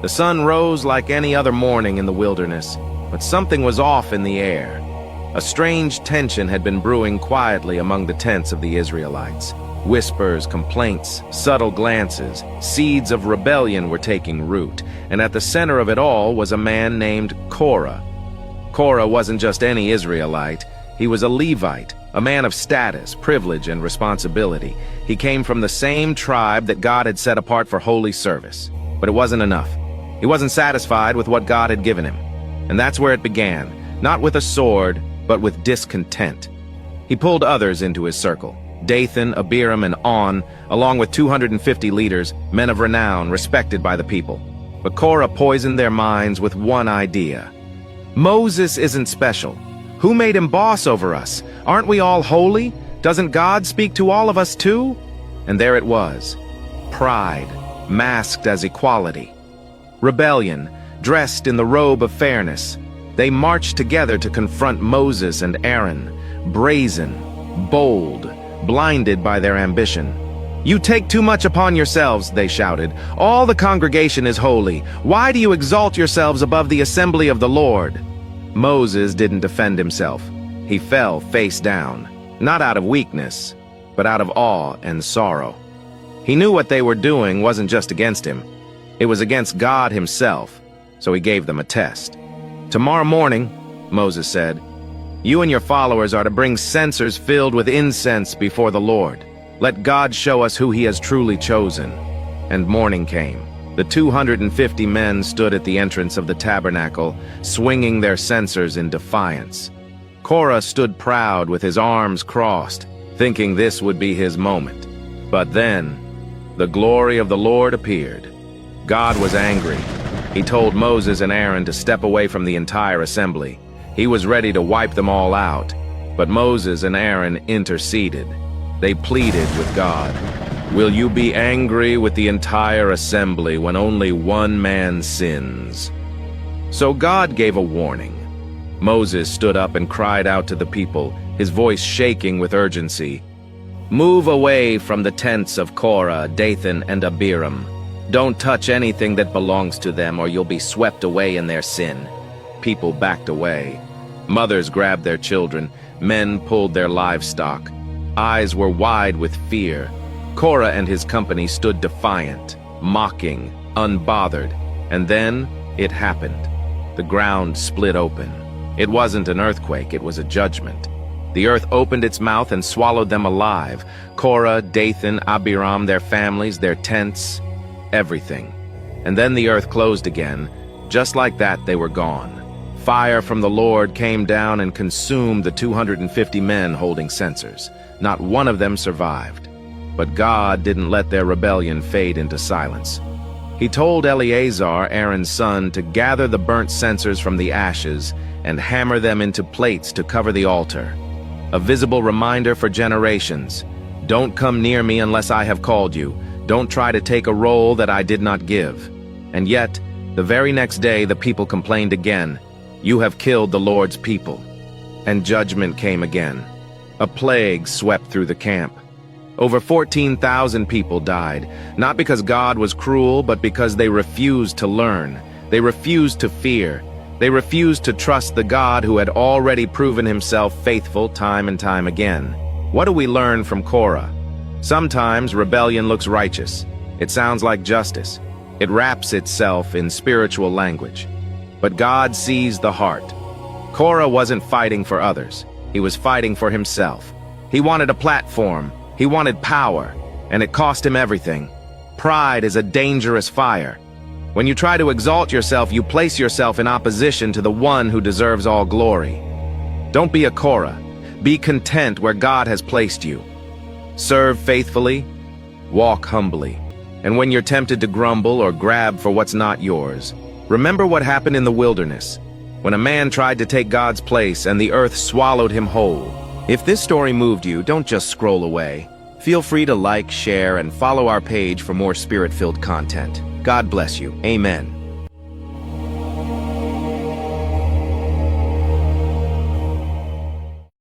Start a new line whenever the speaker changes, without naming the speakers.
The sun rose like any other morning in the wilderness, but something was off in the air. A strange tension had been brewing quietly among the tents of the Israelites. Whispers, complaints, subtle glances, seeds of rebellion were taking root, and at the center of it all was a man named Korah. Korah wasn't just any Israelite. He was a Levite, a man of status, privilege, and responsibility. He came from the same tribe that God had set apart for holy service. But it wasn't enough. He wasn't satisfied with what God had given him. And that's where it began, not with a sword, but with discontent. He pulled others into his circle, Dathan, Abiram, and On, along with 250 leaders, men of renown, respected by the people. But Korah poisoned their minds with one idea. Moses isn't special. Who made him boss over us? Aren't we all holy? Doesn't God speak to all of us too? And there it was. Pride, masked as equality. Rebellion, dressed in the robe of fairness. They marched together to confront Moses and Aaron, brazen, bold, blinded by their ambition. "You take too much upon yourselves," they shouted. "All the congregation is holy. Why do you exalt yourselves above the assembly of the Lord?" Moses didn't defend himself. He fell face down, not out of weakness, but out of awe and sorrow. He knew what they were doing wasn't just against him. It was against God himself, so he gave them a test. "Tomorrow morning," Moses said, "you and your followers are to bring censers filled with incense before the Lord. Let God show us who he has truly chosen." And morning came. The 250 men stood at the entrance of the tabernacle, swinging their censers in defiance. Korah stood proud with his arms crossed, thinking this would be his moment. But then, the glory of the Lord appeared. God was angry. He told Moses and Aaron to step away from the entire assembly. He was ready to wipe them all out. But Moses and Aaron interceded. They pleaded with God. "Will you be angry with the entire assembly when only one man sins?" So God gave a warning. Moses stood up and cried out to the people, his voice shaking with urgency. "Move away from the tents of Korah, Dathan, and Abiram. Don't touch anything that belongs to them, or you'll be swept away in their sin." People backed away. Mothers grabbed their children. Men pulled their livestock. Eyes were wide with fear. Korah and his company stood defiant, mocking, unbothered. And then it happened. The ground split open. It wasn't an earthquake, it was a judgment. The earth opened its mouth and swallowed them alive. Korah, Dathan, Abiram, their families, their tents, everything. And then the earth closed again. Just like that, they were gone. Fire from the Lord came down and consumed the 250 men holding censers. Not one of them survived. But God didn't let their rebellion fade into silence. He told Eleazar, Aaron's son, to gather the burnt censers from the ashes and hammer them into plates to cover the altar. A visible reminder for generations. Don't come near me unless I have called you. Don't try to take a role that I did not give. And yet, the very next day the people complained again. "You have killed the Lord's people." And judgment came again. A plague swept through the camp. Over 14,000 people died, not because God was cruel, but because they refused to learn. They refused to fear. They refused to trust the God who had already proven himself faithful time and time again. What do we learn from Korah? Sometimes rebellion looks righteous. It sounds like justice. It wraps itself in spiritual language. But God sees the heart. Korah wasn't fighting for others. He was fighting for himself. He wanted a platform. He wanted power, and it cost him everything. Pride is a dangerous fire. When you try to exalt yourself, you place yourself in opposition to the one who deserves all glory. Don't be a Korah. Be content where God has placed you. Serve faithfully, walk humbly. And when you're tempted to grumble or grab for what's not yours, remember what happened in the wilderness, when a man tried to take God's place and the earth swallowed him whole. If this story moved you, don't just scroll away. Feel free to like, share, and follow our page for more spirit-filled content. God bless you. Amen.